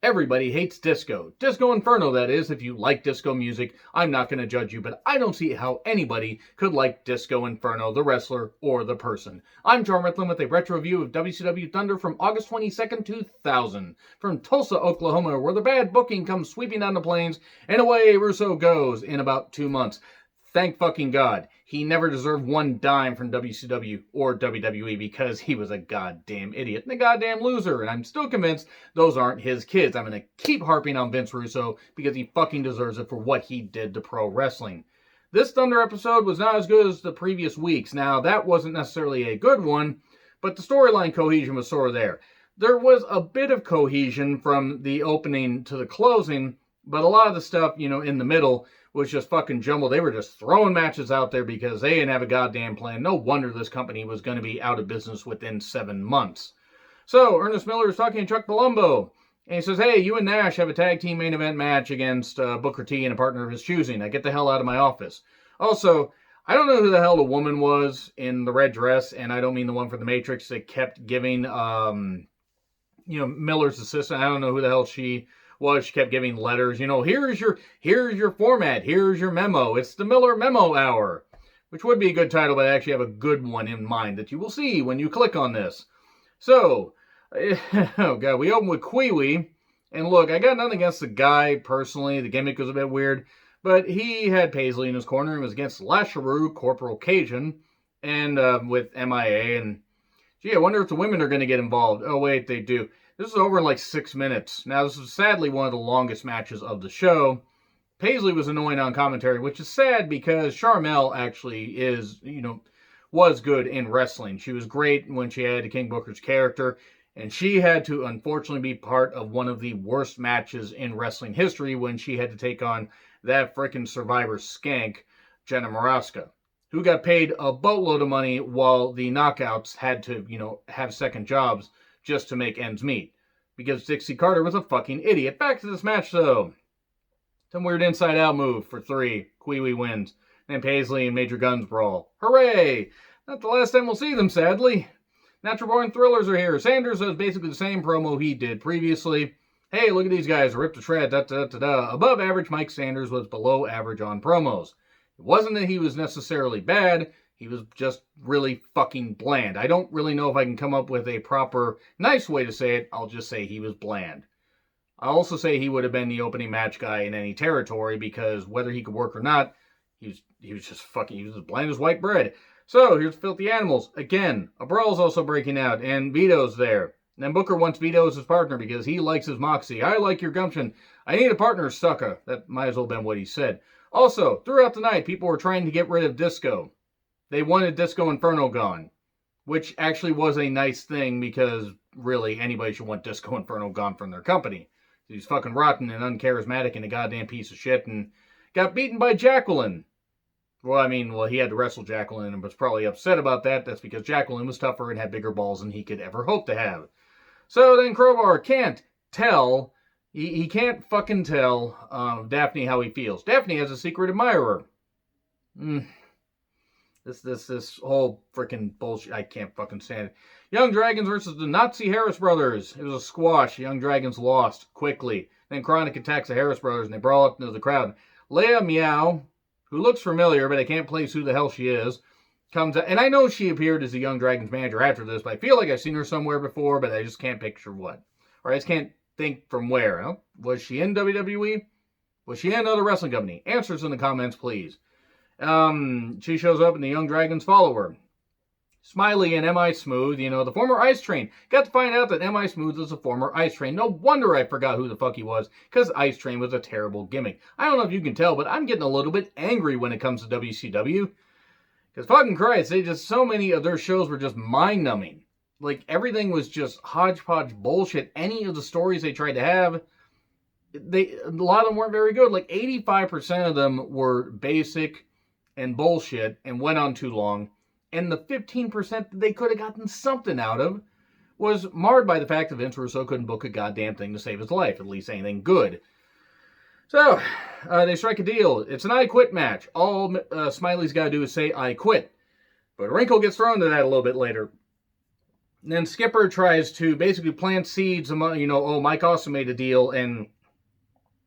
Everybody hates disco. Disco Inferno, that is. If you like disco music, I'm not going to judge you, but I don't see how anybody could like Disco Inferno, the wrestler or the person. I'm John Ritlin with a retro review of WCW Thunder from August 22nd, 2000. From Tulsa, Oklahoma, where the bad booking comes sweeping down the plains, and away Russo goes in about 2 months. Thank fucking God. He never deserved one dime from WCW or WWE because he was a goddamn idiot and a goddamn loser. And I'm still convinced those aren't his kids. I'm going to keep harping on Vince Russo because he fucking deserves it for what he did to pro wrestling. This Thunder episode was not as good as the previous weeks. Now, that wasn't necessarily a good one, but the storyline cohesion was sort of there. There was a bit of cohesion from the opening to the closing, but a lot of the stuff, in the middle was just fucking jumbled. They were just throwing matches out there because they didn't have a goddamn plan. No wonder this company was going to be out of business within 7 months. So, Ernest Miller is talking to Chuck Palumbo, and he says, hey, you and Nash have a tag team main event match against Booker T and a partner of his choosing. Now get the hell out of my office. Also, I don't know who the hell the woman was in the red dress, and I don't mean the one from The Matrix that kept giving, Miller's assistant. I don't know who the hell she was. She kept giving letters. Here's your format. Here's your memo. It's the Miller Memo Hour, which would be a good title, but I actually have a good one in mind that you will see when you click on this. So, oh God, we open with Kwee-Wee, and look, I got nothing against the guy personally. The gimmick was a bit weird, but he had Paisley in his corner and was against Lasharoo, Corporal Cajun, and with MIA, and gee, I wonder if the women are going to get involved. Oh wait, they do. This is over in like 6 minutes. Now, this is sadly one of the longest matches of the show. Paisley was annoying on commentary, which is sad because Charmel actually was good in wrestling. She was great when she had King Booker's character, and she had to unfortunately be part of one of the worst matches in wrestling history when she had to take on that frickin' Survivor skank, Jenna Maraska, who got paid a boatload of money while the Knockouts had to, have second jobs just to make ends meet, because Dixie Carter was a fucking idiot. Back to this match, though. Some weird inside-out move for 3. Kwee-Wee wins. Then Paisley and Major Guns brawl. Hooray! Not the last time we'll see them, sadly. Natural Born Thrillers are here. Sanders does basically the same promo he did previously. Hey, look at these guys. Ripped to shred. Da-da-da-da. Above average, Mike Sanders was below average on promos. It wasn't that he was necessarily bad. He was just really fucking bland. I don't really know if I can come up with a proper, nice way to say it. I'll just say he was bland. I'll also say he would have been the opening match guy in any territory because whether he could work or not, he was just fucking, he was as bland as white bread. So, here's Filthy Animals. Again, a brawl's also breaking out, and Vito's there. And then Booker wants Vito as his partner because he likes his moxie. I like your gumption. I need a partner, sucker. That might as well have been what he said. Also, throughout the night, people were trying to get rid of Disco. They wanted Disco Inferno gone, which actually was a nice thing because really anybody should want Disco Inferno gone from their company. He's fucking rotten and uncharismatic and a goddamn piece of shit and got beaten by Jacqueline. Well, he had to wrestle Jacqueline and was probably upset about that. That's because Jacqueline was tougher and had bigger balls than he could ever hope to have. So then Crowbar can't tell, he can't fucking tell Daphne how he feels. Daphne has a secret admirer. This whole freaking bullshit, I can't fucking stand it. Young Dragons versus the Nazi Harris Brothers. It was a squash. Young Dragons lost quickly. Then Chronic attacks the Harris Brothers and they brawl up into the crowd. Leia Meow, who looks familiar, but I can't place who the hell she is, comes out. And I know she appeared as the Young Dragons manager after this, but I feel like I've seen her somewhere before, but I just can't picture what. Or I just can't think from where. Huh? Was she in WWE? Was she in another wrestling company? Answers in the comments, please. She shows up and the Young Dragons follow her. Smiley and MiSmooth, the former Ice Train. Got to find out that MiSmooth is a former Ice Train. No wonder I forgot who the fuck he was, because Ice Train was a terrible gimmick. I don't know if you can tell, but I'm getting a little bit angry when it comes to WCW. Because fucking Christ, so many of their shows were just mind-numbing. Like, everything was just hodgepodge bullshit. Any of the stories they tried to have, a lot of them weren't very good. Like, 85% of them were basic and bullshit and went on too long. And the 15% that they could have gotten something out of was marred by the fact that Vince Russo couldn't book a goddamn thing to save his life, at least anything good. So, they strike a deal. It's an I quit match. All Smiley's got to do is say, I quit. But a wrinkle gets thrown to that a little bit later. And then Skipper tries to basically plant seeds among, oh, Mike also made a deal and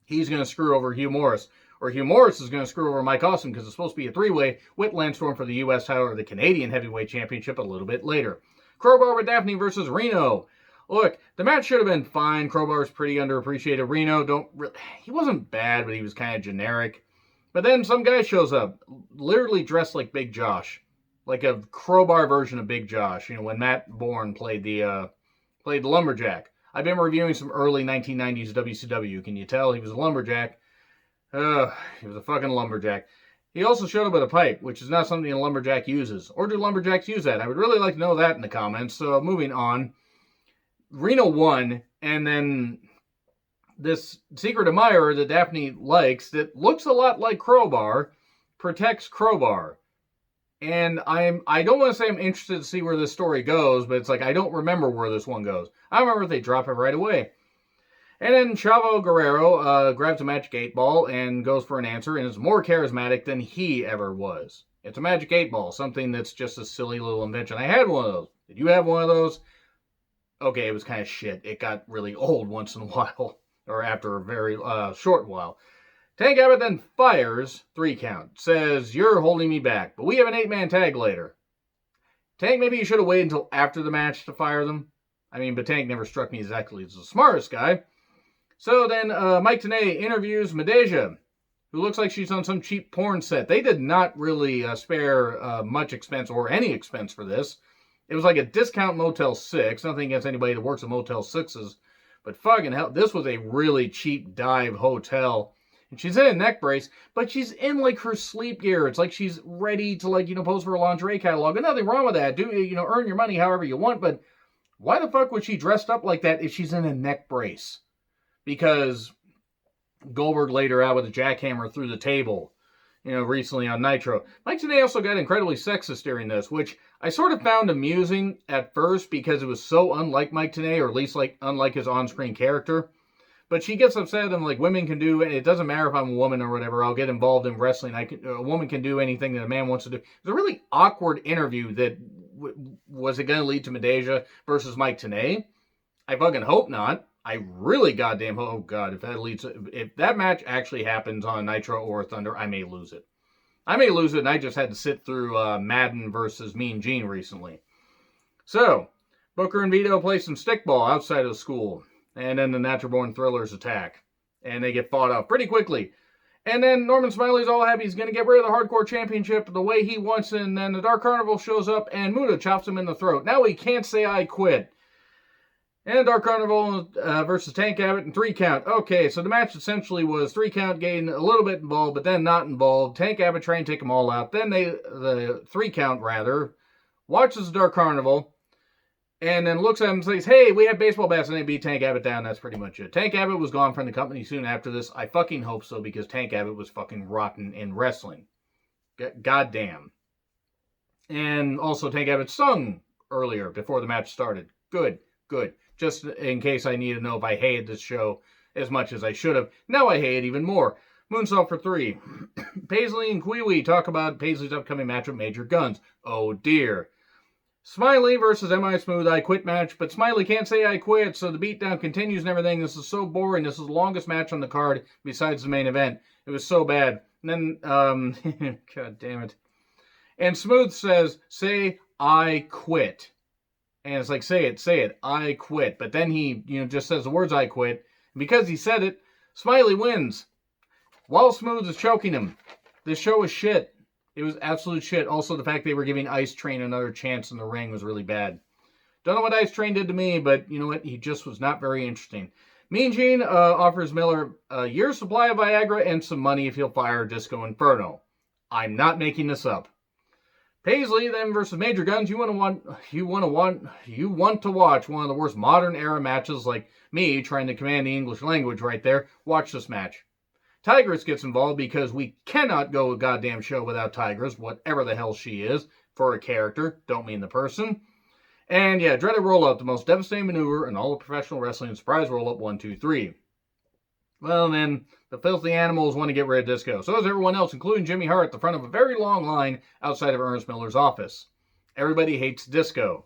he's going to screw over Hugh Morris. Or Hugh Morris is going to screw over Mike Awesome because it's supposed to be a three-way with Lance Storm for the U.S. title or the Canadian Heavyweight Championship a little bit later. Crowbar with Daphne versus Reno. Look, the match should have been fine. Crowbar's pretty underappreciated. Reno, he wasn't bad, but he was kind of generic. But then some guy shows up, literally dressed like Big Josh. Like a Crowbar version of Big Josh. When Matt Bourne played the Lumberjack. I've been reviewing some early 1990s WCW. Can you tell he was a lumberjack? He was a fucking lumberjack. He also showed up with a pipe, which is not something a lumberjack uses. Or do lumberjacks use that? I would really like to know that in the comments. So moving on. Reno won, and then this secret admirer that Daphne likes that looks a lot like Crowbar protects Crowbar. And I don't want to say I'm interested to see where this story goes, but it's like I don't remember where this one goes. I remember if they drop it right away. And then Chavo Guerrero grabs a Magic 8-Ball and goes for an answer and is more charismatic than he ever was. It's a Magic 8-Ball, something that's just a silly little invention. I had one of those. Did you have one of those? Okay, it was kind of shit. It got really old once in a while, or after a very short while. Tank Abbott then fires 3 count, says, "You're holding me back, but we have an 8-man tag later." Tank, maybe you should have waited until after the match to fire them. But Tank never struck me exactly as the smartest guy. So then Mike Tenay interviews Madeja, who looks like she's on some cheap porn set. They did not really spare much expense or any expense for this. It was like a discount Motel 6. Nothing against anybody that works at Motel 6s. But fucking hell, this was a really cheap dive hotel. And she's in a neck brace, but she's in like her sleep gear. It's like she's ready to pose for a lingerie catalog. And nothing wrong with that. Earn your money however you want. But why the fuck was she dressed up like that if she's in a neck brace? Because Goldberg laid her out with a jackhammer through the table, recently on Nitro. Mike Tenay also got incredibly sexist during this, which I sort of found amusing at first because it was so unlike Mike Tenay, or at least unlike his on-screen character. But she gets upset and women can do, it doesn't matter if I'm a woman or whatever, I'll get involved in wrestling. A woman can do anything that a man wants to do. It was a really awkward interview that was it going to lead to Madeja versus Mike Tenay? I fucking hope not. I really goddamn hope, oh god, if that match actually happens on Nitro or Thunder, I may lose it. And I just had to sit through Madden versus Mean Gene recently. So, Booker and Vito play some stickball outside of school. And then the Natural Born Thrillers attack. And they get fought off pretty quickly. And then Norman Smiley's all happy. He's going to get rid of the Hardcore Championship the way he wants it. And then the Dark Carnival shows up and Muda chops him in the throat. Now he can't say I quit. And Dark Carnival versus Tank Abbott and 3 count. Okay, so the match essentially was 3 count getting a little bit involved, but then not involved. Tank Abbott trying to take them all out. Then the 3 count watches the Dark Carnival, and then looks at him and says, "Hey, we have baseball bats," and they beat Tank Abbott down. That's pretty much it. Tank Abbott was gone from the company soon after this. I fucking hope so, because Tank Abbott was fucking rotten in wrestling. Goddamn. And also Tank Abbott sung earlier before the match started. Good. Just in case I need to know if I hated this show as much as I should have. Now I hate it even more. Moonsault for 3. Paisley and Kiwi talk about Paisley's upcoming match with Major Guns. Oh dear. Smiley versus MiSmooth I Quit match, but Smiley can't say I quit, so the beatdown continues and everything. This is so boring. This is the longest match on the card besides the main event. It was so bad. And then, god damn it. And Smooth says, "Say I quit." And it's like, say it, I quit. But then he, just says the words I quit. And because he said it, Smiley wins. While Smooth is choking him. This show was shit. It was absolute shit. Also, the fact they were giving Ice Train another chance in the ring was really bad. Don't know what Ice Train did to me, but you know what? He just was not very interesting. Mean Gene offers Miller a year's supply of Viagra and some money if he'll fire Disco Inferno. I'm not making this up. Paisley then versus Major Guns. You want to watch one of the worst modern era matches, like me trying to command the English language right there. Watch this match. Tigress gets involved because we cannot go a goddamn show without Tigress, whatever the hell she is, for a character. Don't mean the person. And yeah, dreaded roll-up, the most devastating maneuver in all of professional wrestling. Surprise roll-up 1, 2, 3. Well, then, the filthy animals want to get rid of Disco. So does everyone else, including Jimmy Hart, at the front of a very long line outside of Ernest Miller's office. Everybody hates Disco.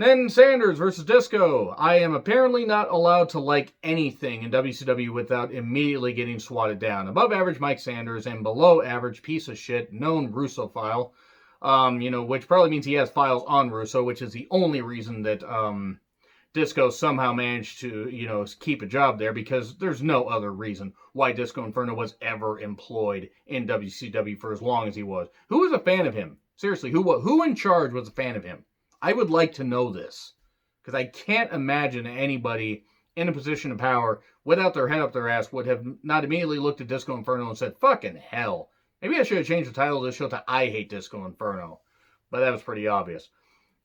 Then Sanders versus Disco. I am apparently not allowed to like anything in WCW without immediately getting swatted down. Above average Mike Sanders and below average piece of shit known Russophile. Which probably means he has files on Russo, which is the only reason that Disco somehow managed to, keep a job there, because there's no other reason why Disco Inferno was ever employed in WCW for as long as he was. Who was a fan of him? Seriously, who in charge was a fan of him? I would like to know this, because I can't imagine anybody in a position of power without their head up their ass would have not immediately looked at Disco Inferno and said, fucking hell. Maybe I should have changed the title of this show to I Hate Disco Inferno. But that was pretty obvious.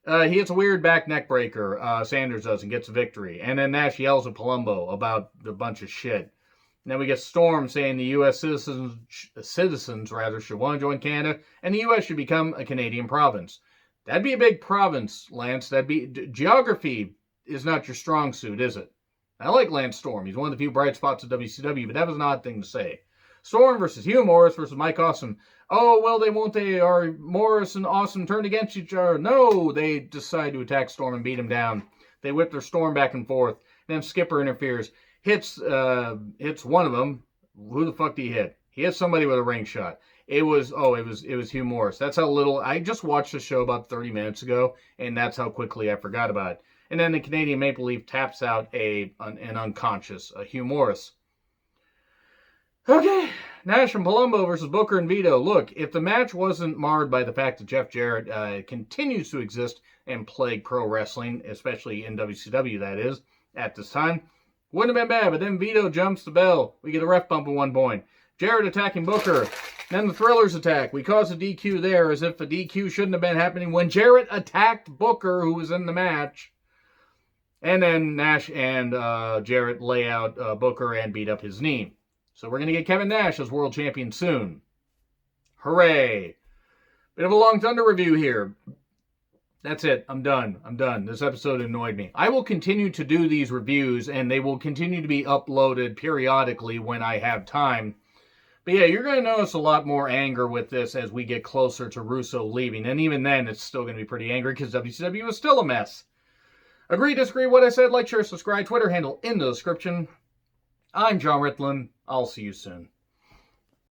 He hits a weird back neck breaker, Sanders does, and gets a victory. And then Nash yells at Palumbo about a bunch of shit. And then we get Storm saying the U.S. citizens should want to join Canada, and the U.S. should become a Canadian province. That'd be a big province, Lance. Geography is not your strong suit, is it? I like Lance Storm. He's one of the few bright spots of WCW, but that was an odd thing to say. Storm versus Hugh Morris versus Mike Awesome. Oh, well, are Morris and Awesome turned against each other? No, they decide to attack Storm and beat him down. They whip their Storm back and forth. Then Skipper interferes, hits one of them. Who the fuck did he hit? He hit somebody with a ring shot. It was Hugh Morris. That's how little, I just watched the show about 30 minutes ago, and that's how quickly I forgot about it. And then the Canadian Maple Leaf taps out an unconscious Hugh Morris. Okay, Nash and Palumbo versus Booker and Vito. Look, if the match wasn't marred by the fact that Jeff Jarrett continues to exist and plague pro wrestling, especially in WCW, that is, at this time, wouldn't have been bad. But then Vito jumps the bell. We get a ref bump at one point. Jarrett attacking Booker. Then the Thrillers attack. We cause a DQ there, as if a DQ shouldn't have been happening when Jarrett attacked Booker, who was in the match. And then Nash and Jarrett lay out Booker and beat up his knee. So we're going to get Kevin Nash as world champion soon. Hooray. Bit of a Long Thunder review here. That's it. I'm done. This episode annoyed me. I will continue to do these reviews, and they will continue to be uploaded periodically when I have time. But yeah, you're going to notice a lot more anger with this as we get closer to Russo leaving. And even then, it's still going to be pretty angry because WCW is still a mess. Agree, disagree, what I said, like, share, subscribe, Twitter handle in the description. I'm John Ritlin. I'll see you soon.